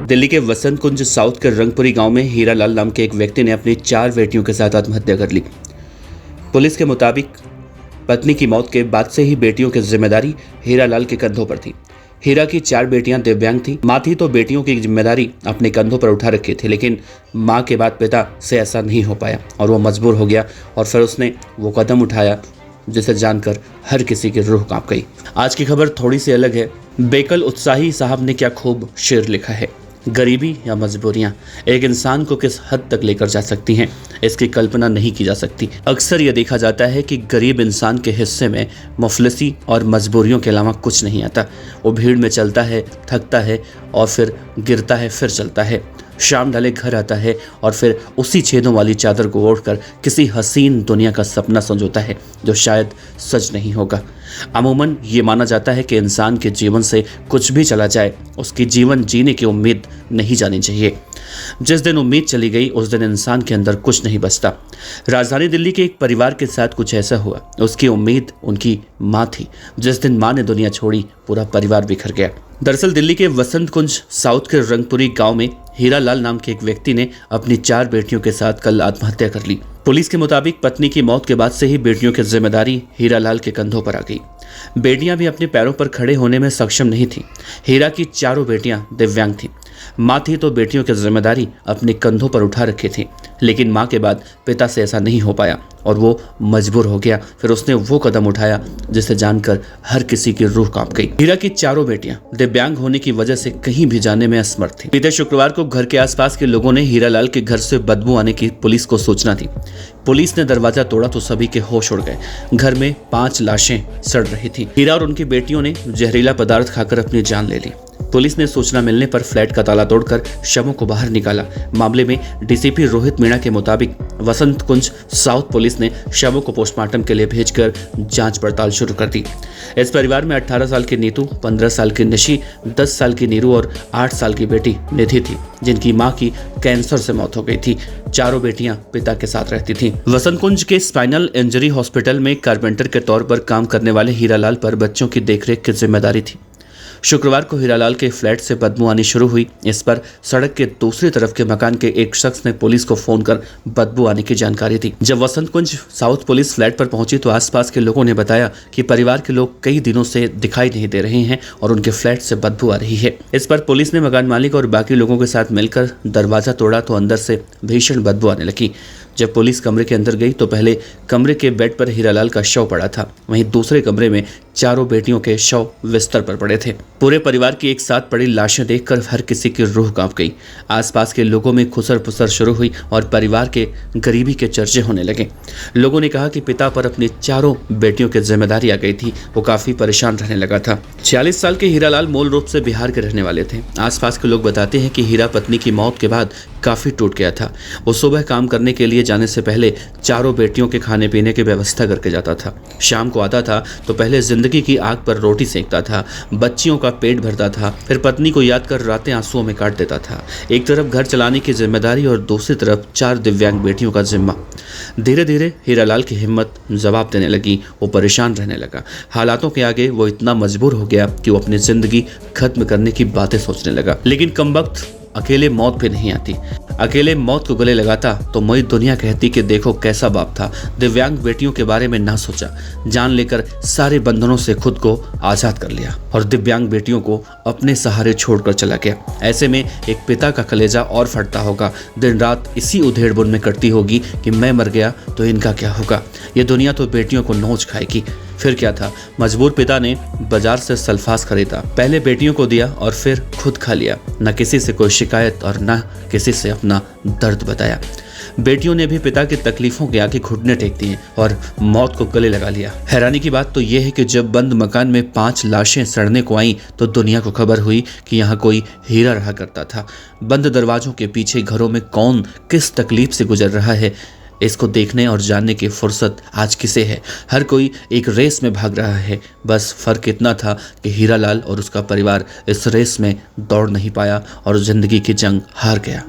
दिल्ली के वसंत कुंज साउथ के रंगपुरी गांव में हीरालाल नाम के एक व्यक्ति ने अपनी 4 बेटियों के साथ आत्महत्या कर ली। पुलिस के मुताबिक पत्नी की मौत के बाद से ही बेटियों की जिम्मेदारी हीरालाल के कंधों पर थी। हीरा की 4 बेटियां दिव्यांग थी। माँ थी तो बेटियों की जिम्मेदारी अपने कंधों पर उठा रखी थी, लेकिन माँ के बाद पिता से ऐसा नहीं हो पाया और वो मजबूर हो गया और फिर उसने वो कदम उठाया जिसे जानकर हर किसी की रूह कांप गई। आज की खबर थोड़ी सी अलग है। बेकल उत्साही साहब ने क्या खूब शेर लिखा है। गरीबी या मजबूरियां एक इंसान को किस हद तक लेकर जा सकती हैं, इसकी कल्पना नहीं की जा सकती। अक्सर यह देखा जाता है कि गरीब इंसान के हिस्से में मुफलिसी और मजबूरियों के अलावा कुछ नहीं आता। वो भीड़ में चलता है, थकता है और फिर गिरता है, फिर चलता है। शाम ढले घर आता है और फिर उसी छेदों वाली चादर को ओढ़कर किसी हसीन दुनिया का सपना संजोता है जो शायद सच नहीं होगा। अमूमन ये माना जाता है कि इंसान के जीवन से कुछ भी चला जाए, उसकी जीवन जीने की उम्मीद नहीं जानी चाहिए। जिस दिन उम्मीद चली गई उस दिन इंसान के अंदर कुछ नहीं बचता। राजधानी दिल्ली के एक परिवार के साथ कुछ ऐसा हुआ। उसकी उम्मीद उनकी माँ थी। जिस दिन माँ ने दुनिया छोड़ी, पूरा परिवार बिखर गया। दरअसल दिल्ली के वसंत कुंज साउथ के रंगपुरी गांव में हीरालाल नाम के एक व्यक्ति ने अपनी 4 बेटियों के साथ कल आत्महत्या कर ली। पुलिस के मुताबिक पत्नी की मौत के बाद से ही बेटियों की जिम्मेदारी हीरालाल के कंधों पर आ गई। बेटियां भी अपने पैरों पर खड़े होने में सक्षम नहीं थी। हीरा की 4 बेटियां दिव्यांग थीं। माँ थी तो बेटियों की जिम्मेदारी अपने कंधों पर उठा रखी थी, लेकिन माँ के बाद पिता से ऐसा नहीं हो पाया और वो मजबूर हो गया। फिर उसने वो कदम उठाया जिसे जानकर हर किसी की रूह कांप गई। हीरा की 4 बेटियां दिव्यांग होने की वजह से कहीं भी जाने में असमर्थ थी। बीते शुक्रवार को घर के आसपास के लोगों ने हीरालाल के घर से बदबू आने की पुलिस को सूचना दी। पुलिस ने दरवाजा तोड़ा तो सभी के होश उड़ गए। घर में 5 लाशें सड़ रही थी। हीरा और उनकी बेटियों ने जहरीला पदार्थ खाकर अपनी जान ले ली। पुलिस ने सूचना मिलने पर फ्लैट का ताला तोड़कर शवों को बाहर निकाला। मामले में डीसीपी रोहित मीणा के मुताबिक वसंत कुंज साउथ पुलिस ने शवों को पोस्टमार्टम के लिए भेजकर जांच पड़ताल शुरू कर दी। इस परिवार में 18 साल की नीतू, 15 साल की निशी, 10 साल की नीरू और 8 साल की बेटी निधि थी, जिनकी मां की कैंसर से मौत हो गई थी। 4 बेटियां पिता के साथ रहती थीं। वसंत कुंज के स्पाइनल इंजरी हॉस्पिटल में कारपेंटर के तौर पर काम करने वाले हीरालाल पर बच्चों की देखरेख की जिम्मेदारी थी। शुक्रवार को हीरालाल के फ्लैट से बदबू आनी शुरू हुई। इस पर सड़क के दूसरी तरफ के मकान के एक शख्स ने पुलिस को फोन कर बदबू आने की जानकारी दी। जब वसंत कुंज साउथ पुलिस फ्लैट पर पहुंची तो आसपास के लोगों ने बताया कि परिवार के लोग कई दिनों से दिखाई नहीं दे रहे हैं और उनके फ्लैट से बदबू आ रही है। इस पर पुलिस ने मकान मालिक और बाकी लोगों के साथ मिलकर दरवाजा तोड़ा तो अंदर से भीषण बदबू आने लगी। जब पुलिस कमरे के अंदर गई तो पहले कमरे के बेड पर हीरालाल का शव पड़ा था, वहीं दूसरे कमरे में 4 बेटियों के शव बिस्तर पर पड़े थे। पूरे परिवार की एक साथ पड़ी लाशें देखकर हर किसी की रूह कांप गई। आसपास के लोगों में खुसर पुसर शुरू हुई और परिवार के गरीबी के चर्चे होने लगे। लोगों ने कहा कि पिता पर अपनी 4 बेटियों की जिम्मेदारी आ गई थी। वो काफी परेशान रहने लगा था। 46 साल के हीरालाल मूल रूप से बिहार के रहने वाले थे। आसपास के लोग बताते हैं कि हीरा पत्नी की मौत के बाद काफी टूट गया था। वो सुबह काम करने के लिए जाने से पहले 4 बेटियों के खाने पीने की व्यवस्था करके जाता था। शाम को आता था तो पहले जिंदगी की आग पर रोटी सेकता था, बच्चियों का पेट भरता था, फिर पत्नी को याद कर रातें आंसुओं में काट देता था। एक तरफ घर चलाने की जिम्मेदारी और दूसरी तरफ 4 दिव्यांग बेटियों का जिम्मा। धीरे धीरे हीरालाल की हिम्मत जवाब देने लगी। वो परेशान रहने लगा। हालातों के आगे वो इतना मजबूर हो गया कि वो अपनी जिंदगी खत्म करने की बातें सोचने लगा। लेकिन कमबख्त अकेले मौत भी नहीं आती। अकेले मौत को गले लगाता तो मोई दुनिया कहती कि देखो कैसा बाप था, दिव्यांग बेटियों के बारे में ना सोचा, जान लेकर सारे बंधनों से खुद को आजाद कर लिया और दिव्यांग बेटियों को अपने सहारे छोड़कर चला गया। ऐसे में एक पिता का कलेजा और फटता होगा। दिन रात इसी उधेड़-बुन में कटती होगी कि मैं मर गया तो इनका क्या होगा। ये दुनिया तो बेटियों को नोच खाएगी। फिर क्या था, मजबूर पिता ने बाजार से सल्फास खरीदा, पहले बेटियों को दिया और फिर खुद खा लिया। न किसी से कोई शिकायत और न किसी से अपना दर्द बताया। बेटियों ने भी पिता की तकलीफों के आगे घुटने टेक दिए और मौत को गले लगा लिया। हैरानी की बात तो यह है कि जब बंद मकान में 5 लाशें सड़ने को आईं तो दुनिया को खबर हुई कि यहाँ कोई हीरा रहा करता था। बंद दरवाजों के पीछे घरों में कौन किस तकलीफ से गुजर रहा है, इसको देखने और जानने की फुर्सत आज किसे है। हर कोई एक रेस में भाग रहा है। बस फर्क इतना था कि हीरालाल और उसका परिवार इस रेस में दौड़ नहीं पाया और जिंदगी की जंग हार गया।